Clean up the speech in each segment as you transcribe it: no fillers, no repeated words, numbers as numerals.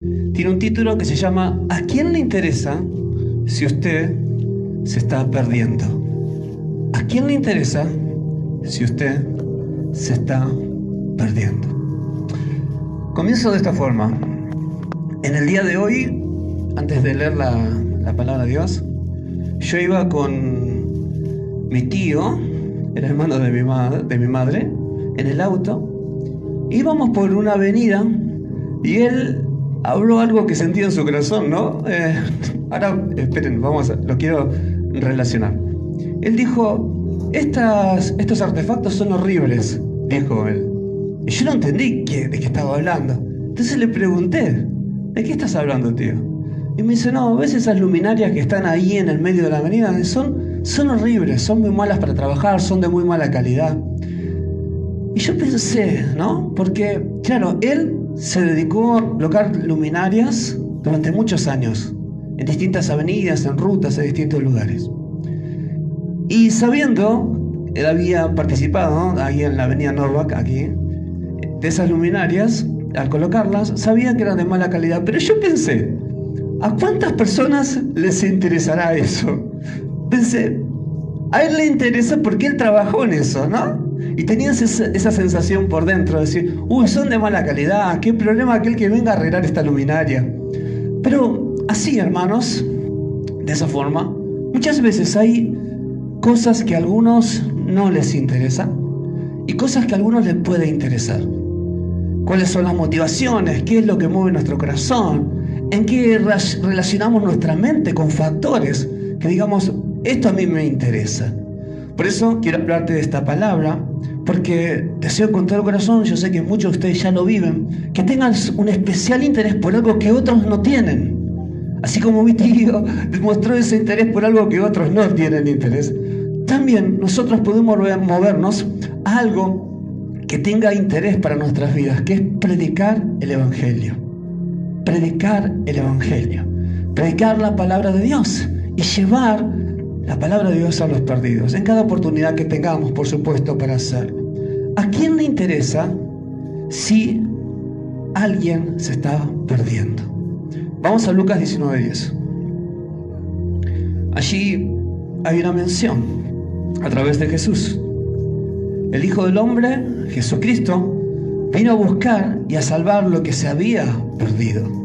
Tiene un título que se llama ¿A quién le interesa si usted se está perdiendo? ¿A quién le interesa si usted se está perdiendo? Comienzo de esta forma. En el día de hoy, antes de leer la palabra de Dios, yo iba con mi tío, el hermano de mi madre, en el auto. Íbamos por una avenida y él habló algo que sentía en su corazón, ¿no? Ahora, esperen, lo quiero relacionar. Él dijo, estos artefactos son horribles, dijo él. Y yo no entendí de qué estaba hablando. Entonces le pregunté, ¿de qué estás hablando, tío? Y me dice, no, ¿ves esas luminarias que están ahí en el medio de la avenida? Son horribles, son muy malas para trabajar, son de muy mala calidad. Y yo pensé, ¿no? Porque, claro, él se dedicó a colocar luminarias durante muchos años, en distintas avenidas, en rutas, en distintos lugares. Y sabiendo, él había participado, ¿no?, ahí en la avenida Norwalk, aquí, de esas luminarias, al colocarlas, sabía que eran de mala calidad. Pero yo pensé, ¿a cuántas personas les interesará eso? Pensé, a él le interesa porque él trabajó en eso, ¿no? Y tenías esa sensación por dentro de decir, son de mala calidad, qué problema aquel que venga a arreglar esta luminaria. Pero así, hermanos, de esa forma, muchas veces hay cosas que a algunos no les interesan y cosas que a algunos les puede interesar. ¿Cuáles son las motivaciones? ¿Qué es lo que mueve nuestro corazón? ¿En qué relacionamos nuestra mente con factores que digamos, esto a mí me interesa? Por eso quiero hablarte de esta palabra, porque deseo con todo el corazón, yo sé que muchos de ustedes ya lo viven, que tengan un especial interés por algo que otros no tienen. Así como mi tío demostró ese interés por algo que otros no tienen interés, también nosotros podemos movernos a algo que tenga interés para nuestras vidas, que es predicar el Evangelio. Predicar el Evangelio. Predicar la palabra de Dios y llevar la palabra de Dios a los perdidos, en cada oportunidad que tengamos, por supuesto, para hacerlo. ¿A quién le interesa si alguien se está perdiendo? Vamos a Lucas 19:10. Allí hay una mención a través de Jesús. El Hijo del Hombre, Jesucristo, vino a buscar y a salvar lo que se había perdido.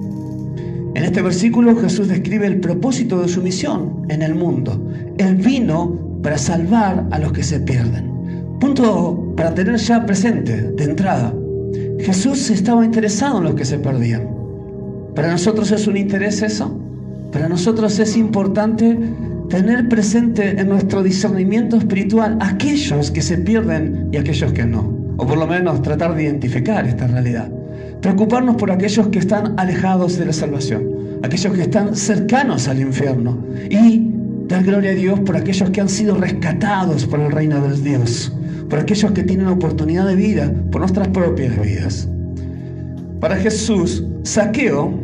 En este versículo Jesús describe el propósito de su misión en el mundo. Él vino para salvar a los que se pierden. Punto para tener ya presente de entrada. Jesús estaba interesado en los que se perdían. ¿Para nosotros es un interés eso? Para nosotros es importante tener presente en nuestro discernimiento espiritual aquellos que se pierden y aquellos que no. O por lo menos tratar de identificar esta realidad. Preocuparnos por aquellos que están alejados de la salvación, aquellos que están cercanos al infierno, y dar gloria a Dios por aquellos que han sido rescatados por el reino de Dios, por aquellos que tienen oportunidad de vida, por nuestras propias vidas. Para Jesús, Zaqueo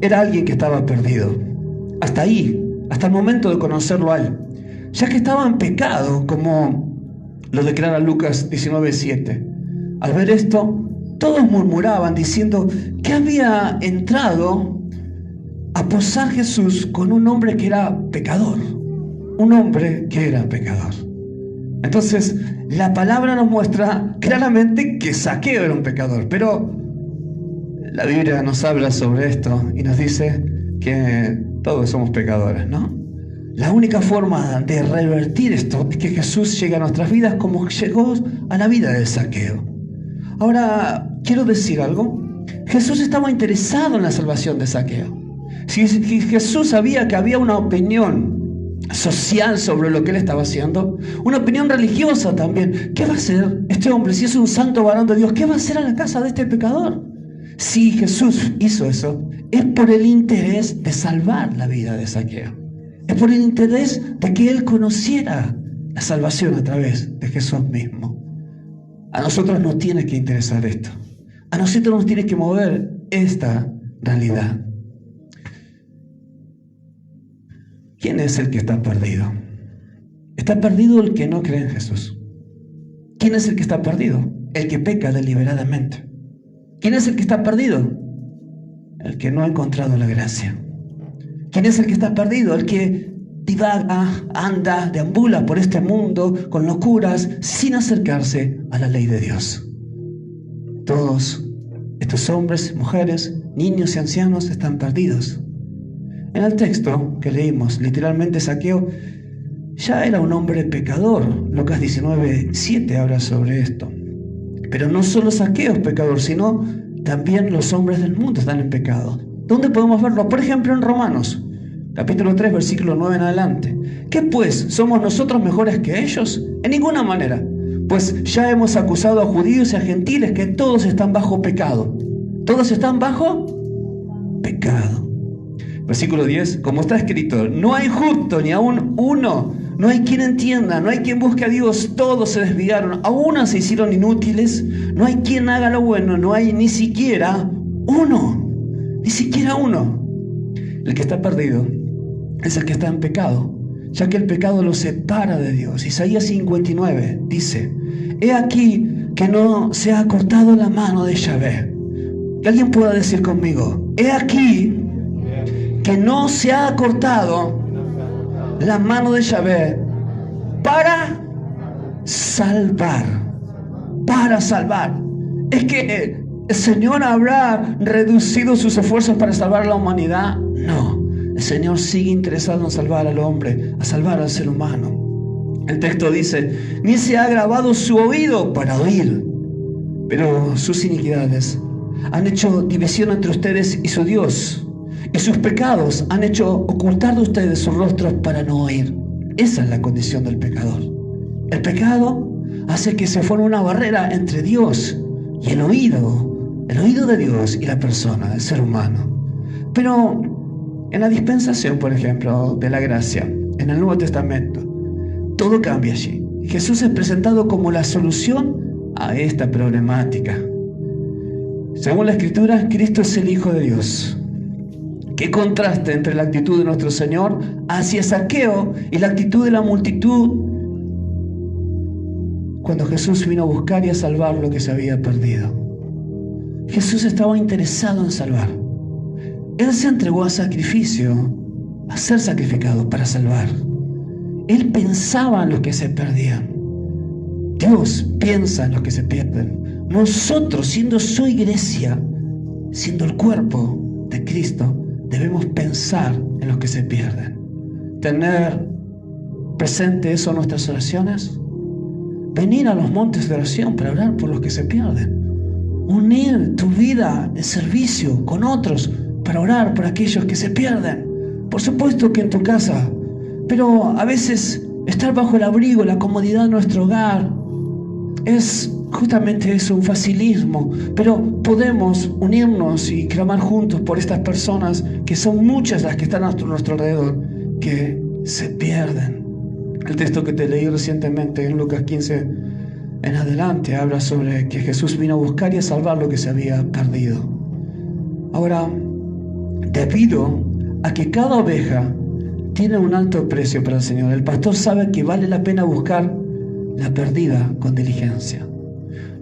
era alguien que estaba perdido. Hasta ahí, hasta el momento de conocerlo a él, ya que estaba en pecado, como lo declara Lucas 19:7. Al ver esto, todos murmuraban diciendo que había entrado a posar Jesús con un hombre que era pecador. Un hombre que era pecador. Entonces, la palabra nos muestra claramente que Zaqueo era un pecador, pero la Biblia nos habla sobre esto y nos dice que todos somos pecadores, ¿no? La única forma de revertir esto es que Jesús llegue a nuestras vidas como llegó a la vida de Zaqueo. Ahora, quiero decir algo. Jesús estaba interesado en la salvación de Zaqueo. Si Jesús sabía que había una opinión social sobre lo que él estaba haciendo, una opinión religiosa también, ¿qué va a hacer este hombre si es un santo varón de Dios? ¿Qué va a hacer a la casa de este pecador? Si Jesús hizo eso, es por el interés de salvar la vida de Zaqueo. Es por el interés de que él conociera la salvación a través de Jesús mismo. A nosotros nos tiene que interesar esto. A nosotros nos tiene que mover esta realidad. ¿Quién es el que está perdido? Está perdido el que no cree en Jesús. ¿Quién es el que está perdido? El que peca deliberadamente. ¿Quién es el que está perdido? el que no ha encontrado la gracia. ¿Quién es el que está perdido? El que divaga, anda, deambula por este mundo con locuras sin acercarse a la ley de Dios. Todos estos hombres, mujeres, niños y ancianos están perdidos. En el texto que leímos, literalmente Zaqueo ya era un hombre pecador. Lucas 19:7 habla sobre esto. Pero no solo Zaqueo es pecador, sino también los hombres del mundo están en pecado. ¿Dónde podemos verlo? Por ejemplo, en Romanos, capítulo 3, versículo 9 en adelante. ¿Qué pues? ¿Somos nosotros mejores que ellos? En ninguna manera. Pues ya hemos acusado a judíos y a gentiles que todos están bajo pecado. ¿Todos están bajo pecado? Versículo 10, como está escrito, no hay justo ni aún uno, no hay quien entienda, no hay quien busque a Dios, todos se desviaron, aún se hicieron inútiles, no hay quien haga lo bueno, no hay ni siquiera uno, ni siquiera uno. El que está perdido es el que está en pecado, ya que el pecado lo separa de Dios. Isaías 59 dice, he aquí que no se ha cortado la mano de Yahvé. Que alguien pueda decir conmigo, he aquí que no se ha cortado la mano de Yahvé para salvar. Para salvar. Es que el Señor habrá reducido sus esfuerzos para salvar a la humanidad. No, el Señor sigue interesado en salvar al hombre, a salvar al ser humano. El texto dice, ni se ha agravado su oído para oír, pero sus iniquidades han hecho división entre ustedes y su Dios. Y sus pecados han hecho ocultar de ustedes sus rostros para no oír. Esa es la condición del pecador. El pecado hace que se forme una barrera entre Dios y el oído de Dios y la persona, el ser humano. Pero en la dispensación, por ejemplo, de la gracia, en el Nuevo Testamento, todo cambia allí. Jesús es presentado como la solución a esta problemática. Según la Escritura, Cristo es el Hijo de Dios. Qué contraste entre la actitud de nuestro Señor hacia Zaqueo y la actitud de la multitud cuando Jesús vino a buscar y a salvar lo que se había perdido. Jesús estaba interesado en salvar. Él se entregó a sacrificio, a ser sacrificado para salvar. Él pensaba en los que se perdían. Dios piensa en los que se pierden. Nosotros, siendo su iglesia, siendo el cuerpo de Cristo, debemos pensar en los que se pierden. Tener presente eso en nuestras oraciones. Venir a los montes de oración para orar por los que se pierden. Unir tu vida en servicio con otros para orar por aquellos que se pierden. Por supuesto que en tu casa, pero a veces estar bajo el abrigo, la comodidad de nuestro hogar es justamente eso, un facilismo, pero podemos unirnos y clamar juntos por estas personas, que son muchas las que están a nuestro alrededor, que se pierden. El texto que te leí recientemente en Lucas 15 en adelante habla sobre que Jesús vino a buscar y a salvar lo que se había perdido. Ahora, debido a que cada oveja tiene un alto precio para el Señor, el pastor sabe que vale la pena buscar la perdida con diligencia.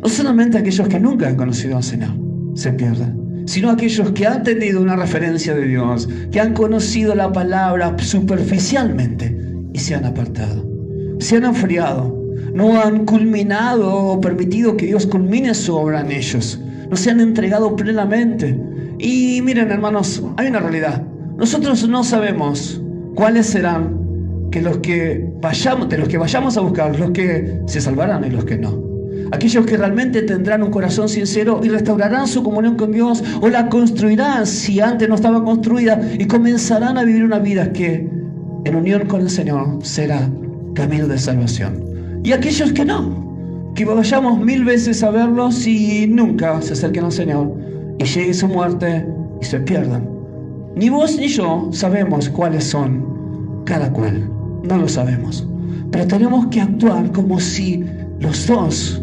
No solamente aquellos que nunca han conocido al Señor se pierden, sino aquellos que han tenido una referencia de Dios, que han conocido la palabra superficialmente y se han apartado, se han enfriado, no han culminado o permitido que Dios culmine su obra en ellos, no se han entregado plenamente. Y miren, hermanos, hay una realidad. Nosotros no sabemos cuáles serán de los que vayamos a buscar, los que se salvarán y los que no. Aquellos que realmente tendrán un corazón sincero y restaurarán su comunión con Dios, o la construirán si antes no estaba construida, y comenzarán a vivir una vida que en unión con el Señor será camino de salvación. Y aquellos que no, que vayamos 1000 veces a verlos y nunca se acerquen al Señor y llegue su muerte y se pierdan. Ni vos ni yo sabemos cuáles son cada cual, no lo sabemos, pero tenemos que actuar como si los dos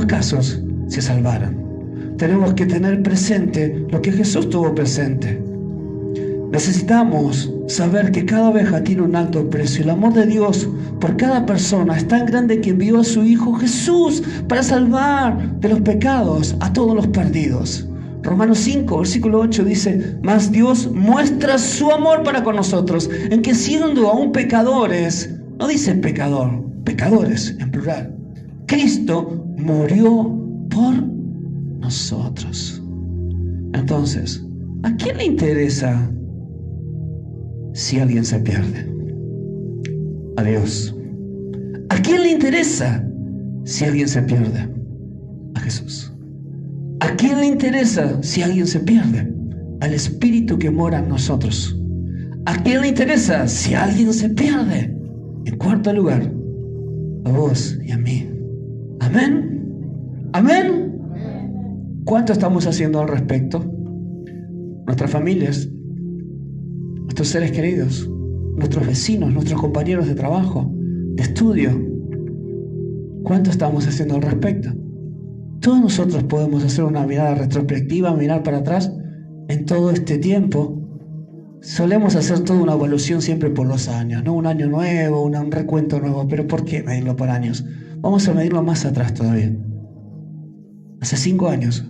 casos se salvaran. Tenemos que tener presente lo que Jesús tuvo presente. Necesitamos saber que cada oveja tiene un alto precio. El amor de Dios por cada persona es tan grande que envió a su Hijo Jesús para salvar de los pecados a todos los perdidos. Romanos 5, versículo 8 dice: mas Dios muestra su amor para con nosotros, en que siendo aún pecadores, no dice pecador, pecadores en plural, Cristo murió por nosotros. Entonces, ¿a quién le interesa si alguien se pierde? A Dios. ¿A quién le interesa si alguien se pierde? A Jesús. ¿A quién le interesa si alguien se pierde? Al Espíritu que mora en nosotros. ¿A quién le interesa si alguien se pierde? En cuarto lugar, a vos y a mí. ¿Amén? ¿Amén? ¿Cuánto estamos haciendo al respecto? Nuestras familias, nuestros seres queridos, nuestros vecinos, nuestros compañeros de trabajo, de estudio. ¿Cuánto estamos haciendo al respecto? Todos nosotros podemos hacer una mirada retrospectiva, mirar para atrás en todo este tiempo. Solemos hacer toda una evaluación siempre por los años, ¿no? Un año nuevo, un recuento nuevo. ¿Pero por qué medirlo por años? Vamos a medirlo más atrás todavía. Hace 5 años,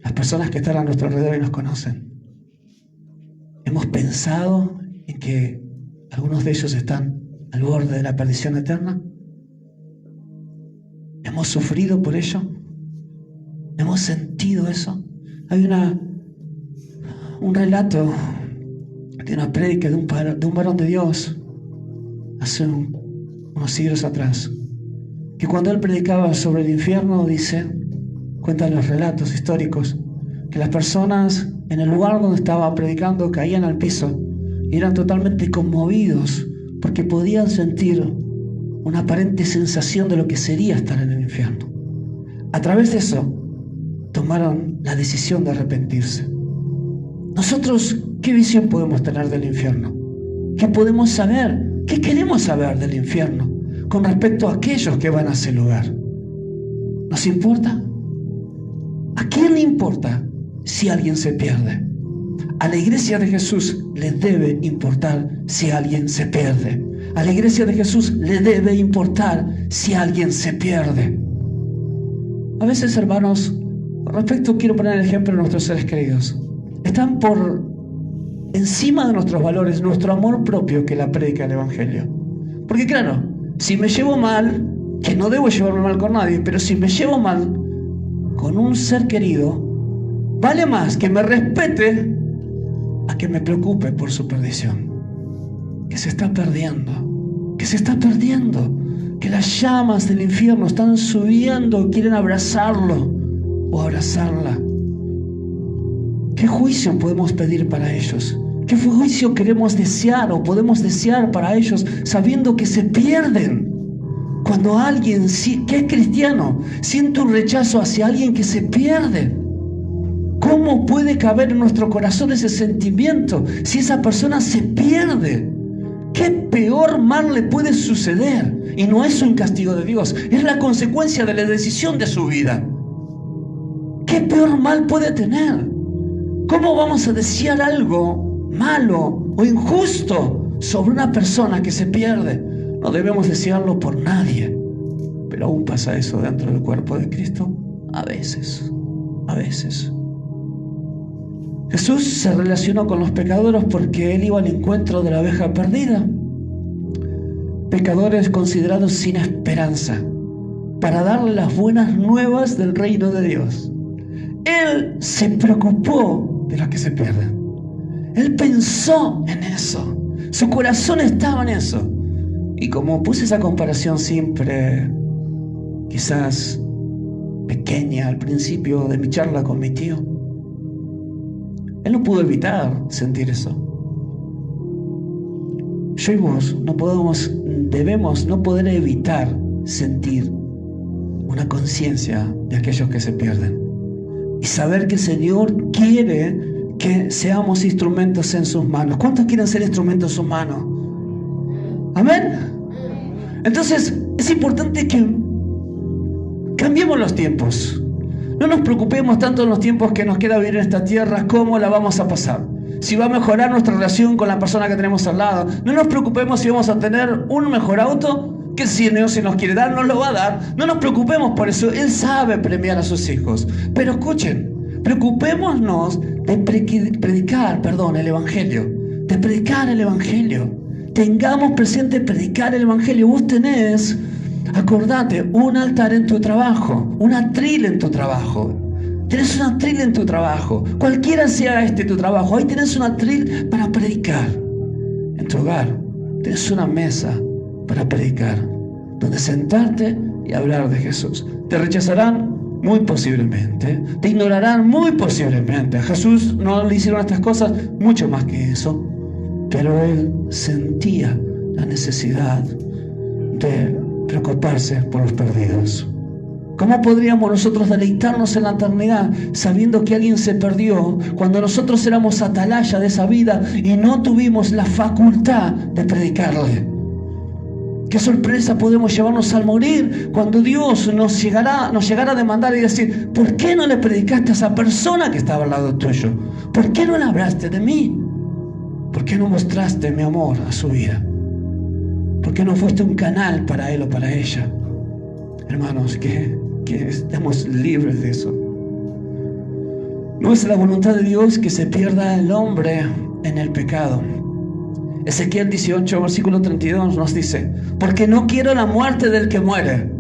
las personas que están a nuestro alrededor y nos conocen, hemos pensado en que algunos de ellos están al borde de la perdición eterna. ¿Hemos sufrido por ello? ¿Hemos sentido eso? Hay un relato de una prédica de un varón de Dios hace unos siglos atrás, que cuando él predicaba sobre el infierno, cuentan los relatos históricos, que las personas en el lugar donde estaba predicando caían al piso y eran totalmente conmovidos porque podían sentir una aparente sensación de lo que sería estar en el infierno. A través de eso, tomaron la decisión de arrepentirse. Nosotros, ¿qué visión podemos tener del infierno? ¿Qué podemos saber? ¿Qué queremos saber del infierno con respecto a aquellos que van a ese lugar? ¿Nos importa? ¿A quién le importa si alguien se pierde? A la iglesia de Jesús le debe importar si alguien se pierde. A la iglesia de Jesús le debe importar si alguien se pierde. A veces, hermanos, con respecto, quiero poner el ejemplo de nuestros seres queridos, están por encima de nuestros valores, nuestro amor propio, que la prédica del Evangelio. Porque claro, si me llevo mal, que no debo llevarme mal con nadie, pero si me llevo mal con un ser querido, vale más que me respete a que me preocupe por su perdición. Que se está perdiendo, que las llamas del infierno están subiendo, quieren abrazarlo o abrazarla. ¿Qué juicio podemos pedir para ellos? ¿Qué juicio queremos desear o podemos desear para ellos sabiendo que se pierden? Cuando alguien que es cristiano siente un rechazo hacia alguien que se pierde, ¿cómo puede caber en nuestro corazón ese sentimiento si esa persona se pierde? ¿Qué peor mal le puede suceder? Y no es un castigo de Dios, es la consecuencia de la decisión de su vida. ¿Qué peor mal puede tener? ¿Cómo vamos a desear algo malo o injusto sobre una persona que se pierde? No debemos desearlo por nadie. Pero aún pasa eso dentro del cuerpo de Cristo. A veces. Jesús se relacionó con los pecadores porque Él iba al encuentro de la oveja perdida. Pecadores considerados sin esperanza, para darle las buenas nuevas del reino de Dios. Él se preocupó de los que se pierden. Él pensó en eso. Su corazón estaba en eso. Y como puse esa comparación siempre, quizás pequeña al principio de mi charla con mi tío, él no pudo evitar sentir eso. Yo y vos debemos no poder evitar sentir una conciencia de aquellos que se pierden. Y saber que el Señor quiere que seamos instrumentos en sus manos. ¿Cuántos quieren ser instrumentos en sus manos? Amén. Entonces, es importante que cambiemos los tiempos. No nos preocupemos tanto en los tiempos que nos queda vivir en esta tierra, cómo la vamos a pasar. Si va a mejorar nuestra relación con la persona que tenemos al lado. No nos preocupemos si vamos a tener un mejor auto, que si el Señor se nos quiere dar, nos lo va a dar. No nos preocupemos por eso. Él sabe premiar a sus hijos. Pero escuchen, preocupémonos de predicar el Evangelio. De predicar el Evangelio. Tengamos presente predicar el Evangelio. Vos tenés, acordate, un altar en tu trabajo, un atril en tu trabajo. Tenés un atril en tu trabajo. Cualquiera sea tu trabajo, ahí tenés un atril para predicar. En tu hogar tenés una mesa para predicar, donde sentarte y hablar de Jesús. Te rechazarán muy posiblemente, te ignorarán muy posiblemente. A Jesús no le hicieron estas cosas, mucho más que eso, pero Él sentía la necesidad de preocuparse por los perdidos. ¿Cómo podríamos nosotros deleitarnos en la eternidad sabiendo que alguien se perdió cuando nosotros éramos atalaya de esa vida y no tuvimos la facultad de predicarle? ¿Qué sorpresa podemos llevarnos al morir cuando Dios nos llegara a demandar y decir: ¿por qué no le predicaste a esa persona que estaba al lado tuyo? ¿Por qué no le hablaste de mí? ¿Por qué no mostraste mi amor a su vida? ¿Por qué no fuiste un canal para él o para ella? Hermanos, que estemos libres de eso. No es la voluntad de Dios que se pierda el hombre en el pecado. Ezequiel 18, versículo 32 nos dice: porque no quiero la muerte del que muere.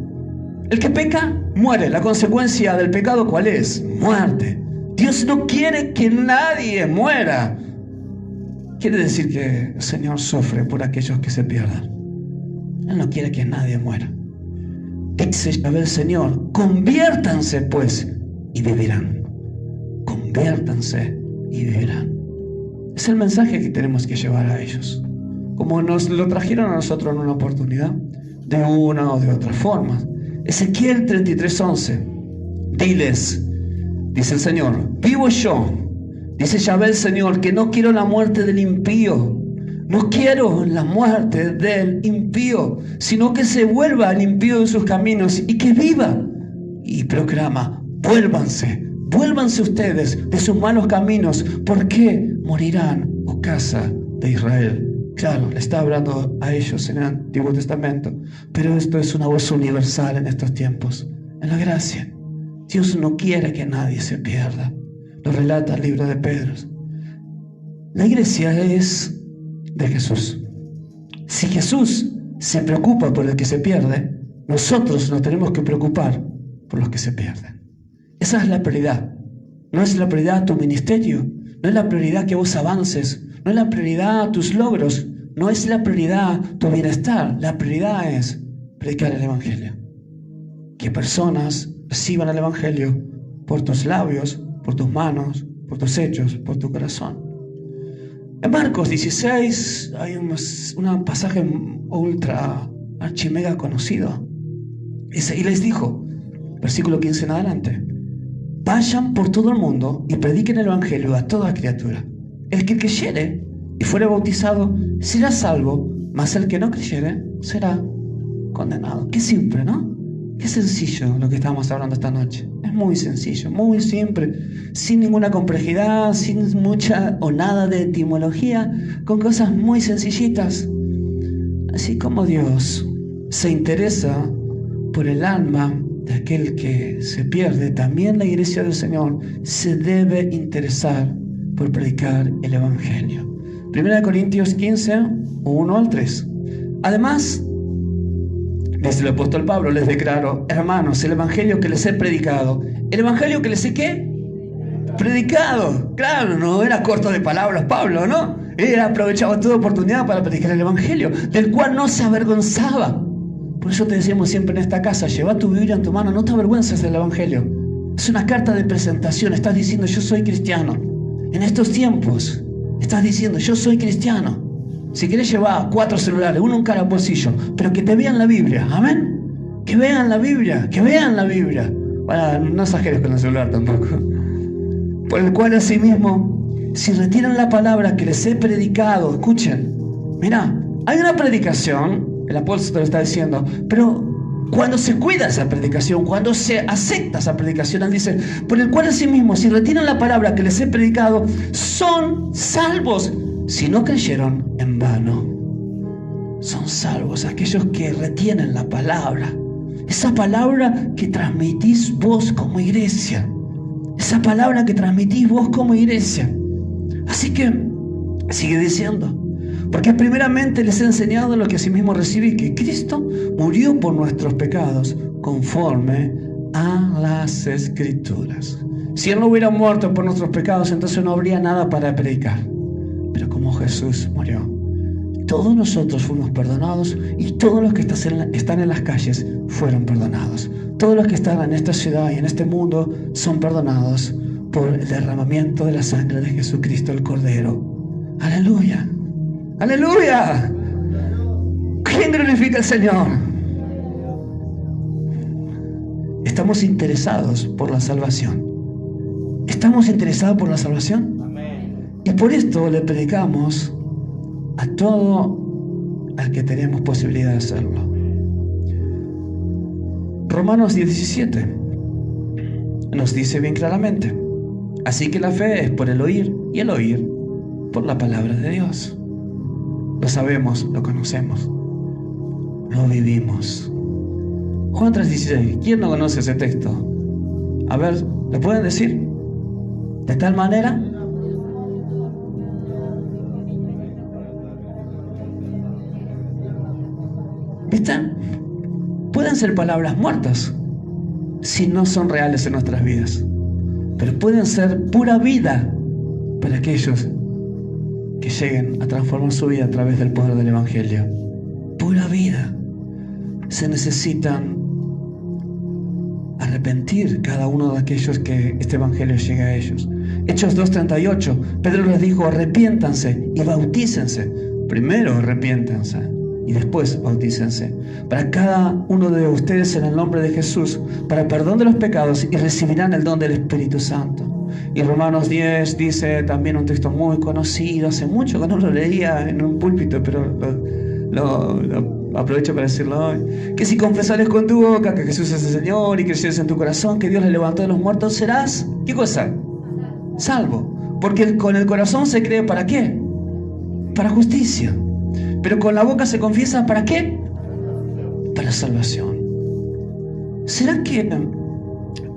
El que peca, muere. La consecuencia del pecado, ¿cuál es? Muerte. Dios no quiere que nadie muera. Quiere decir que el Señor sufre por aquellos que se pierdan. Él no quiere que nadie muera. Dice Yahvé el Señor: conviértanse pues y vivirán. Conviértanse y vivirán. Es el mensaje que tenemos que llevar a ellos, como nos lo trajeron a nosotros en una oportunidad, de una o de otra forma. Ezequiel 33:11. Diles, dice el Señor, vivo yo, dice Yahvé el Señor, que no quiero la muerte del impío. No quiero la muerte del impío, sino que se vuelva el impío de sus caminos y que viva. Y proclama: vuélvanse ustedes de sus malos caminos, porque morirán, oh casa de Israel. Claro, le está hablando a ellos en el Antiguo Testamento, pero esto es una voz universal en estos tiempos, en la gracia. Dios no quiere que nadie se pierda. Lo relata el libro de Pedro. La iglesia es de Jesús. Si Jesús se preocupa por el que se pierde, nosotros nos tenemos que preocupar por los que se pierden. Esa es la prioridad. No es la prioridad tu ministerio, no es la prioridad que vos avances, no es la prioridad tus logros, no es la prioridad tu bienestar. La prioridad es predicar el Evangelio. Que personas reciban el Evangelio por tus labios, por tus manos, por tus hechos, por tu corazón. En Marcos 16 hay un pasaje ultra archimega conocido. Y les dijo, versículo 15 en adelante: vayan por todo el mundo y prediquen el Evangelio a toda criatura. El que creyere y fuere bautizado será salvo, mas el que no creyere será condenado. Qué simple, ¿no? Qué sencillo lo que estamos hablando esta noche. Es muy sencillo, muy simple, sin ninguna complejidad, sin mucha o nada de etimología, con cosas muy sencillitas. Así como Dios se interesa por el alma de aquel que se pierde, también la iglesia del Señor se debe interesar por predicar el Evangelio. 1 Corintios 15, 1 al 3. Además, dice el apóstol Pablo, les declaro, hermanos, el Evangelio que les he predicado. ¿El Evangelio que les he qué? Predicado. Claro, no era corto de palabras Pablo, ¿no? Él aprovechaba toda oportunidad para predicar el Evangelio, del cual no se avergonzaba. Por eso te decimos siempre en esta casa: lleva tu Biblia en tu mano, no te avergüences del Evangelio. Es una carta de presentación. Estás diciendo: yo soy cristiano. En estos tiempos estás diciendo: yo soy cristiano. Si querés, llevar 4 celulares, uno en cada bolsillo, pero que te vean la Biblia. Amén. Que vean la Biblia, que vean la Biblia. Bueno, no exageres con el celular tampoco. Por el cual asimismo, si retiran la palabra que les he predicado, escuchen, mirá, hay una predicación, el apóstol está diciendo, pero cuando se cuida esa predicación, cuando se acepta esa predicación, él dice: por el cual asimismo, si retiran la palabra que les he predicado, son salvos si no creyeron en vano. son salvos aquellos que retienen la palabra. Esa palabra que transmitís vos como iglesia. Esa palabra que transmitís vos como iglesia. Así que sigue diciendo. Porque primeramente les he enseñado lo que asimismo recibí, que Cristo murió por nuestros pecados conforme a las Escrituras. Si Él no hubiera muerto por nuestros pecados, entonces no habría nada para predicar. Pero como Jesús murió, todos nosotros fuimos perdonados y todos los que están en las calles fueron perdonados. Todos los que están en esta ciudad y en este mundo son perdonados por el derramamiento de la sangre de Jesucristo el Cordero. ¡Aleluya! ¡Aleluya! ¿Quién glorifica al Señor? Estamos interesados por la salvación. ¿Estamos interesados por la salvación? Y por esto le predicamos a todo al que tenemos posibilidad de hacerlo. Romanos 17 nos dice bien claramente: así que la fe es por el oír, y el oír por la palabra de Dios. Lo sabemos, lo conocemos, lo vivimos. Juan 3:16. ¿Quién no conoce ese texto? A ver, ¿le pueden decir? De tal manera ¿viste? Pueden ser palabras muertas si no son reales en nuestras vidas, pero pueden ser pura vida para aquellos que lleguen a transformar su vida a través del poder del Evangelio. Pura vida. Se necesitan arrepentir cada uno de aquellos que este Evangelio llegue a ellos. Hechos 2:38, Pedro les dijo: arrepiéntanse y bautícense. Primero arrepiéntanse y después bautícense para cada uno de ustedes en el nombre de Jesús, para perdón de los pecados, y recibirán el don del Espíritu Santo. Y Romanos 10 dice también un texto muy conocido, hace mucho que no lo leía en un púlpito, pero lo aprovecho para decirlo hoy: que si confesares con tu boca que Jesús es el Señor y creyeres en tu corazón que Dios le levantó de los muertos, serás, ¿qué cosa? Salvo. Porque con el corazón se cree, ¿para qué? Para justicia. Pero con la boca se confiesa, ¿para qué? Para salvación. ¿Será que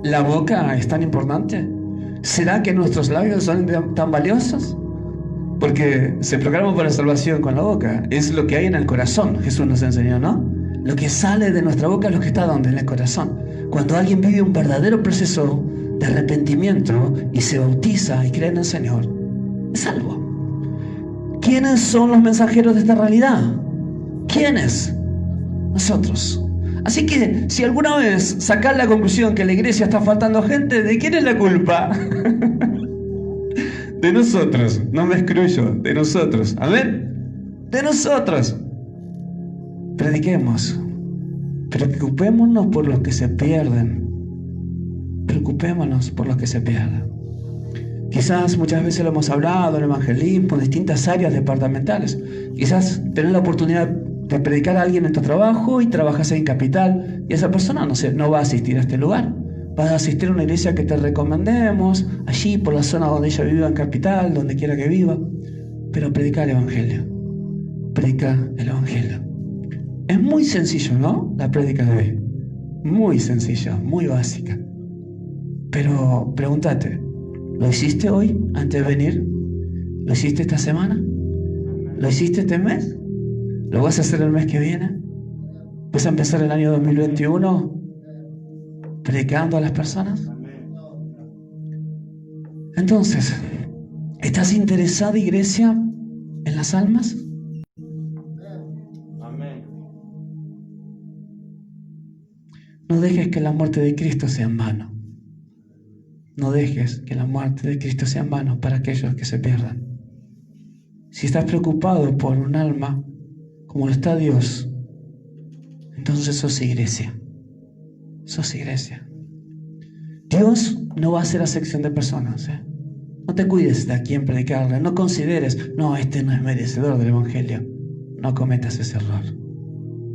la boca es tan importante? ¿Será que nuestros labios son tan valiosos? Porque se proclama para salvación con la boca. Es lo que hay en el corazón, Jesús nos enseñó, ¿no? Lo que sale de nuestra boca es lo que está ¿dónde? En el corazón. Cuando alguien vive un verdadero proceso de arrepentimiento y se bautiza y cree en el Señor, es salvo. ¿Quiénes son los mensajeros de esta realidad? ¿Quiénes? Nosotros. Así que si alguna vez sacás la conclusión que en la iglesia está faltando gente, ¿de quién es la culpa? De nosotros. No me excluyo. De nosotros. Amén. De nosotros. Prediquemos. Preocupémonos por los que se pierden. Preocupémonos por los que se pierden. Quizás muchas veces lo hemos hablado en el evangelismo, en distintas áreas departamentales. Quizás tenés la oportunidad de predicar a alguien en tu trabajo y trabajas en Capital, y esa persona no va a asistir a este lugar. Va a asistir a una iglesia que te recomendemos, allí por la zona donde ella viva en Capital, donde quiera que viva. Pero predica el Evangelio. Predica el Evangelio. Es muy sencillo, ¿no? La prédica de hoy. Muy sencilla, muy básica. Pero pregúntate, ¿lo hiciste hoy antes de venir? ¿Lo hiciste esta semana? ¿Lo hiciste este mes? ¿Lo vas a hacer el mes que viene? ¿Vas a empezar el año 2021 predicando a las personas? Entonces, ¿estás interesada, iglesia, en las almas? No dejes que la muerte de Cristo sea en vano. No dejes que la muerte de Cristo sea en vano para aquellos que se pierdan. Si estás preocupado por un alma como lo está Dios, entonces sos iglesia. Sos iglesia. Dios no va a hacer acepción de personas, ¿eh? No te cuides de a quién predicarle. No consideres, no, este no es merecedor del Evangelio. No cometas ese error.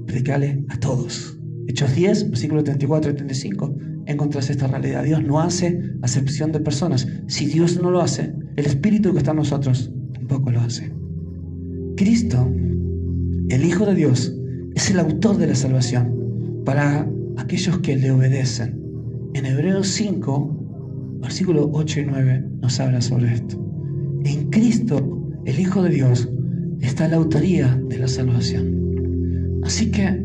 Predicale a todos. Hechos 10, versículos 34 y 35, encontrás esta realidad. Dios no hace acepción de personas. Si Dios no lo hace, el Espíritu que está en nosotros tampoco lo hace. Cristo el Hijo de Dios es el autor de la salvación para aquellos que le obedecen. En Hebreos 5, versículos 8 y 9 nos habla sobre esto. En Cristo, el Hijo de Dios, está la autoría de la salvación. Así que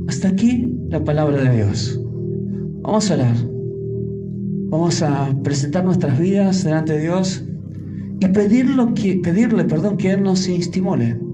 hasta aquí la palabra de Dios. Vamos a orar. Vamos a presentar nuestras vidas delante de Dios y pedirle que Él nos estimule.